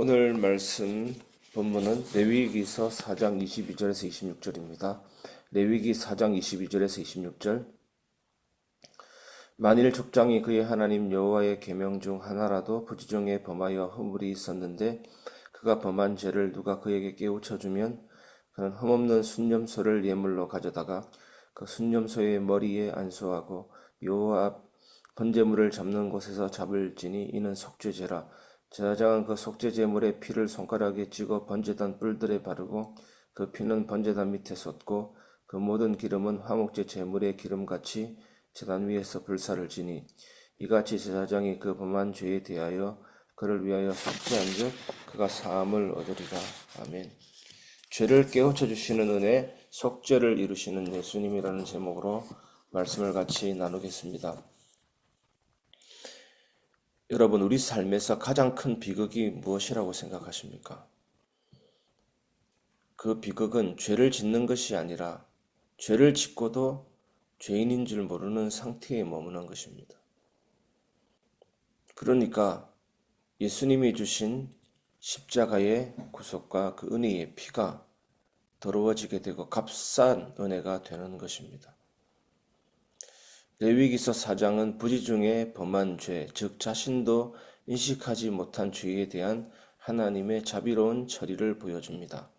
오늘 말씀 본문은 레위기서 4장 22절에서 26절입니다. 레위기 4장 22절에서 26절. 만일 족장이 그의 하나님 여호와의 계명 중 하나라도 부지중에 범하여 허물이 있었는데 그가 범한 죄를 누가 그에게 깨우쳐 주면 그는 흠없는 순념소를 예물로 가져다가 그 순념소의 머리에 안수하고 여호와 앞 번제물을 잡는 곳에서 잡을지니 이는 속죄제라. 제사장은 그 속죄제물의 피를 손가락에 쥐고 번제단 뿔들에 바르고 그 피는 번제단 밑에 쏟고 그 모든 기름은 화목제 제물의 기름같이 제단 위에서 불사를 지니 이같이 제사장이 그 범한 죄에 대하여 그를 위하여 속죄한즉 그가 사함을 얻으리라. 아멘. 죄를 깨우쳐 주시는 은혜, 속죄를 이루시는 예수님이라는 제목으로 말씀을 같이 나누겠습니다. 여러분, 우리 삶에서 가장 큰 비극이 무엇이라고 생각하십니까? 그 비극은 죄를 짓는 것이 아니라 죄를 짓고도 죄인인 줄 모르는 상태에 머무는 것입니다. 그러니까 예수님이 주신 십자가의 구속과 그 은혜의 피가 더러워지게 되고 값싼 은혜가 되는 것입니다. 레위기서 4장은 부지중에 범한 죄, 즉 자신도 인식하지 못한 죄에 대한 하나님의 자비로운 처리를 보여줍니다.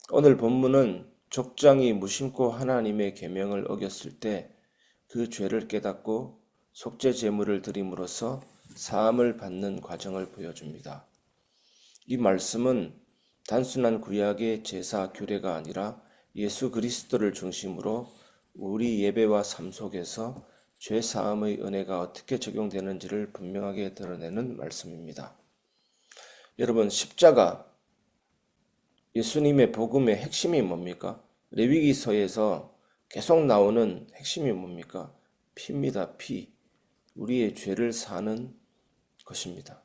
오늘 본문은 족장이 무심코 하나님의 계명을 어겼을 때 그 죄를 깨닫고 속죄 제물을 드림으로써 사함을 받는 과정을 보여줍니다. 이 말씀은 단순한 구약의 제사 규례가 아니라 예수 그리스도를 중심으로 우리 예배와 삶 속에서 죄 사함의 은혜가 어떻게 적용되는지를 분명하게 드러내는 말씀입니다. 여러분, 십자가, 예수님의 복음의 핵심이 뭡니까? 레위기서에서 계속 나오는 핵심이 뭡니까? 피입니다. 피. 우리의 죄를 사는 것입니다.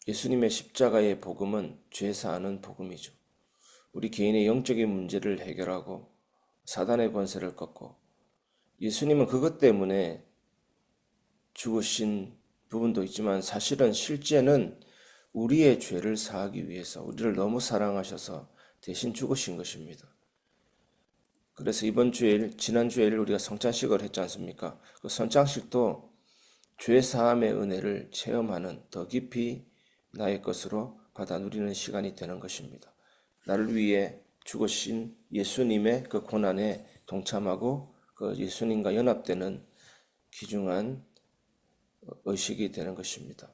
예수님의 십자가의 복음은 죄 사하는 복음이죠. 우리 개인의 영적인 문제를 해결하고 사단의 권세를 꺾고, 예수님은 그것 때문에 죽으신 부분도 있지만 사실은 실제는 우리의 죄를 사하기 위해서 우리를 너무 사랑하셔서 대신 죽으신 것입니다. 그래서 이번 주일, 지난 주일 우리가 성찬식을 했지 않습니까? 그 성찬식도 죄 사함의 은혜를 체험하는, 더 깊이 나의 것으로 받아 누리는 시간이 되는 것입니다. 나를 위해 죽으신 예수님의 그 고난에 동참하고 그 예수님과 연합되는 귀중한 의식이 되는 것입니다.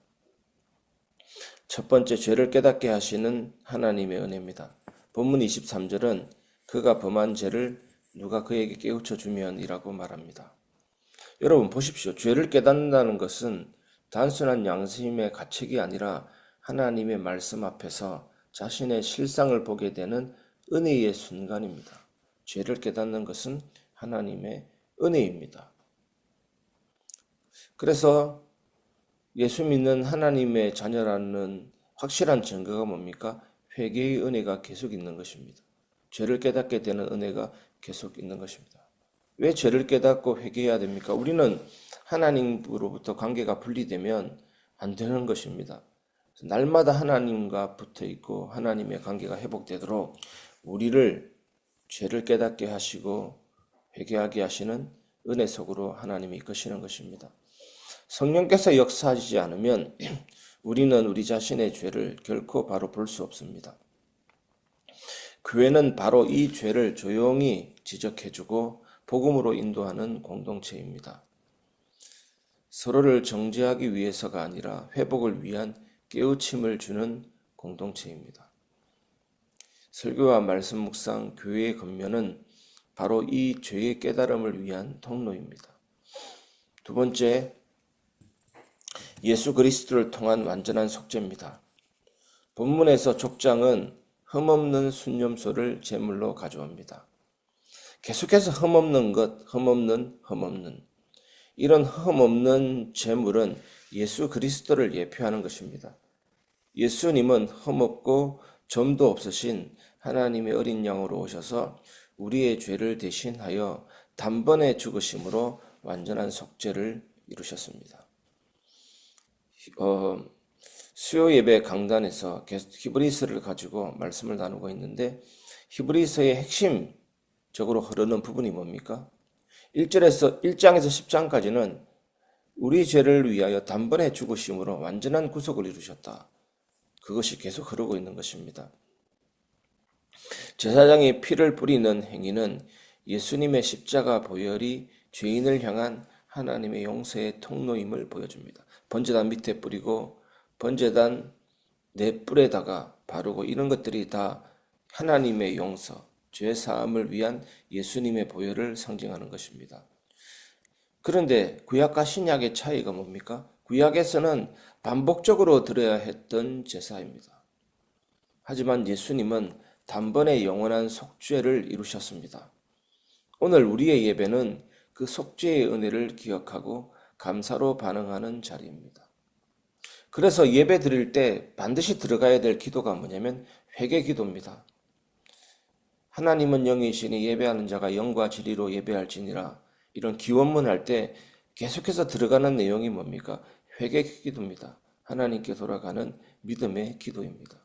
첫 번째, 죄를 깨닫게 하시는 하나님의 은혜입니다. 본문 23절은 그가 범한 죄를 누가 그에게 깨우쳐 주면 이라고 말합니다. 여러분 보십시오. 죄를 깨닫는다는 것은 단순한 양심의 가책이 아니라 하나님의 말씀 앞에서 자신의 실상을 보게 되는 은혜의 순간입니다. 죄를 깨닫는 것은 하나님의 은혜입니다. 그래서 예수 믿는 하나님의 자녀라는 확실한 증거가 뭡니까? 회개의 은혜가 계속 있는 것입니다. 죄를 깨닫게 되는 은혜가 계속 있는 것입니다. 왜 죄를 깨닫고 회개해야 됩니까? 우리는 하나님으로부터 관계가 분리되면 안 되는 것입니다. 날마다 하나님과 붙어 있고 하나님의 관계가 회복되도록 우리를 죄를 깨닫게 하시고 회개하게 하시는 은혜 속으로 하나님이 이끄시는 것입니다. 성령께서 역사하시지 않으면 우리는 우리 자신의 죄를 결코 바로 볼 수 없습니다. 교회는 바로 이 죄를 조용히 지적해주고 복음으로 인도하는 공동체입니다. 서로를 정죄하기 위해서가 아니라 회복을 위한 깨우침을 주는 공동체입니다. 설교와 말씀 묵상, 교회의 겉면은 바로 이 죄의 깨달음을 위한 통로입니다. 두 번째, 예수 그리스도를 통한 완전한 속죄입니다. 본문에서 족장은 흠없는 순념소를 제물로 가져옵니다. 계속해서 흠없는 것, 흠없는 이런 흠없는 제물은 예수 그리스도를 예표하는 것입니다. 예수님은 흠없고 점도 없으신 하나님의 어린 양으로 오셔서 우리의 죄를 대신하여 단번에 죽으심으로 완전한 속죄를 이루셨습니다. 수요 예배 강단에서 계속 히브리서를 가지고 말씀을 나누고 있는데 히브리서의 핵심적으로 흐르는 부분이 뭡니까? 1장에서 10장까지는 우리 죄를 위하여 단번에 죽으심으로 완전한 구속을 이루셨다. 그것이 계속 흐르고 있는 것입니다. 제사장이 피를 뿌리는 행위는 예수님의 십자가 보혈이 죄인을 향한 하나님의 용서의 통로임을 보여줍니다. 번제단 밑에 뿌리고 번제단 내 뿔에다가 바르고 이런 것들이 다 하나님의 용서, 죄 사함을 위한 예수님의 보혈을 상징하는 것입니다. 그런데 구약과 신약의 차이가 뭡니까? 구약에서는 반복적으로 드려야 했던 제사입니다. 하지만 예수님은 단번에 영원한 속죄를 이루셨습니다. 오늘 우리의 예배는 그 속죄의 은혜를 기억하고 감사로 반응하는 자리입니다. 그래서 예배 드릴 때 반드시 들어가야 될 기도가 뭐냐면 회개 기도입니다. 하나님은 영이시니 예배하는 자가 영과 진리로 예배할지니라. 이런 기원문 할 때 계속해서 들어가는 내용이 뭡니까? 회개 기도입니다. 하나님께 돌아가는 믿음의 기도입니다.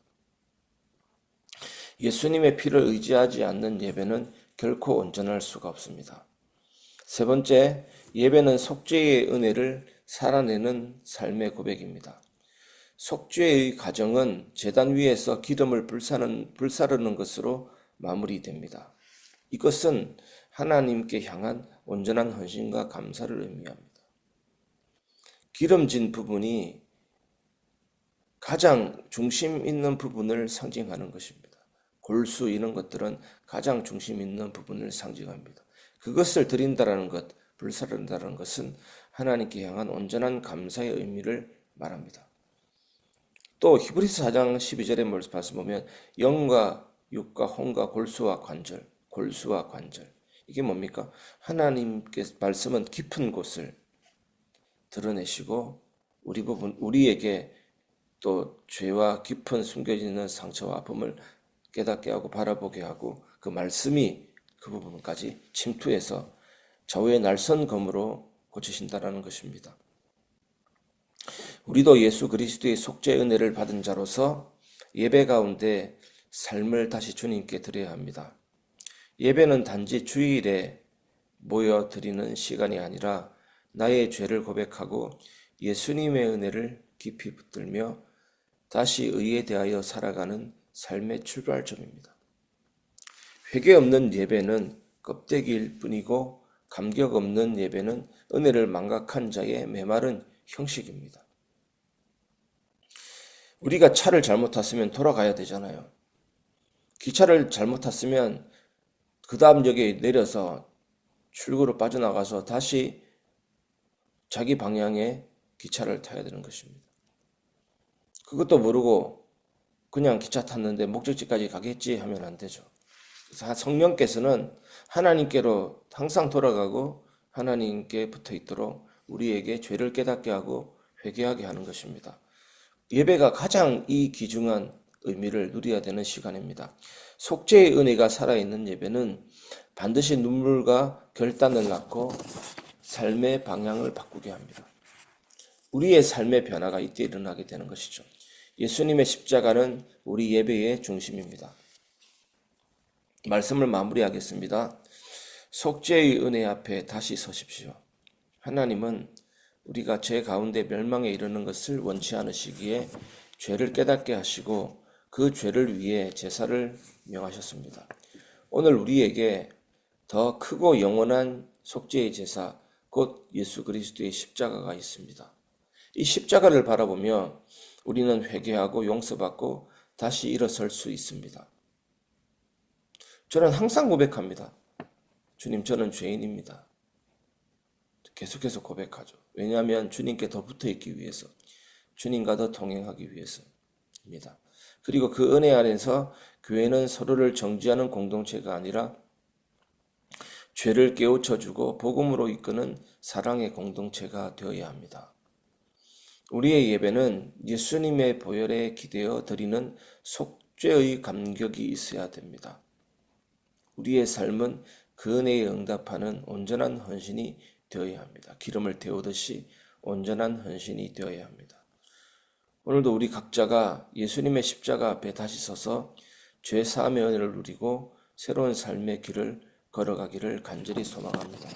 예수님의 피를 의지하지 않는 예배는 결코 온전할 수가 없습니다. 세 번째, 예배는 속죄의 은혜를 살아내는 삶의 고백입니다. 속죄의 과정은 제단 위에서 기름을 불사르는 것으로 마무리됩니다. 이것은 하나님께 향한 온전한 헌신과 감사를 의미합니다. 기름진 부분이 가장 중심 있는 부분을 상징하는 것입니다. 골수 이런 것들은 가장 중심 있는 부분을 상징합니다. 그것을 드린다라는 것, 불사른다는 것은 하나님께 향한 온전한 감사의 의미를 말합니다. 또 히브리서 4장 12절의 말씀 보면 영과 육과 혼과 골수와 관절, 골수와 관절. 이게 뭡니까? 하나님께 말씀은 깊은 곳을 드러내시고 우리에게 또 죄와 깊은 숨겨지는 상처와 아픔을 깨닫게 하고 바라보게 하고 그 말씀이 그 부분까지 침투해서 좌우의 날선 검으로 고치신다라는 것입니다. 우리도 예수 그리스도의 속죄 은혜를 받은 자로서 예배 가운데 삶을 다시 주님께 드려야 합니다. 예배는 단지 주일에 모여 드리는 시간이 아니라 나의 죄를 고백하고 예수님의 은혜를 깊이 붙들며 다시 의에 대하여 살아가는 삶의 출발점입니다. 회개 없는 예배는 껍데기일 뿐이고 감격 없는 예배는 은혜를 망각한 자의 메마른 형식입니다. 우리가 차를 잘못 탔으면 돌아가야 되잖아요. 기차를 잘못 탔으면 그 다음 역에 내려서 출구로 빠져나가서 다시 자기 방향의 기차를 타야 되는 것입니다. 그것도 모르고 그냥 기차 탔는데 목적지까지 가겠지 하면 안 되죠. 그래서 성령께서는 하나님께로 항상 돌아가고 하나님께 붙어 있도록 우리에게 죄를 깨닫게 하고 회개하게 하는 것입니다. 예배가 가장 이 귀중한 의미를 누려야 되는 시간입니다. 속죄의 은혜가 살아있는 예배는 반드시 눈물과 결단을 낳고 삶의 방향을 바꾸게 합니다. 우리의 삶의 변화가 이때 일어나게 되는 것이죠. 예수님의 십자가는 우리 예배의 중심입니다. 말씀을 마무리하겠습니다. 속죄의 은혜 앞에 다시 서십시오. 하나님은 우리가 죄 가운데 멸망에 이르는 것을 원치 않으시기에 죄를 깨닫게 하시고 그 죄를 위해 제사를 명하셨습니다. 오늘 우리에게 더 크고 영원한 속죄의 제사, 곧 예수 그리스도의 십자가가 있습니다. 이 십자가를 바라보며 우리는 회개하고 용서받고 다시 일어설 수 있습니다. 저는 항상 고백합니다. 주님, 저는 죄인입니다. 계속해서 고백하죠. 왜냐하면 주님께 더 붙어 있기 위해서, 주님과 더 동행하기 위해서입니다. 그리고 그 은혜 안에서 교회는 서로를 정죄하는 공동체가 아니라 죄를 깨우쳐주고 복음으로 이끄는 사랑의 공동체가 되어야 합니다. 우리의 예배는 예수님의 보혈에 기대어 드리는 속죄의 감격이 있어야 됩니다. 우리의 삶은 그 은혜에 응답하는 온전한 헌신이 되어야 합니다. 기름을 데우듯이 온전한 헌신이 되어야 합니다. 오늘도 우리 각자가 예수님의 십자가 앞에 다시 서서 죄 사함의 은혜를 누리고 새로운 삶의 길을 걸어가기를 간절히 소망합니다.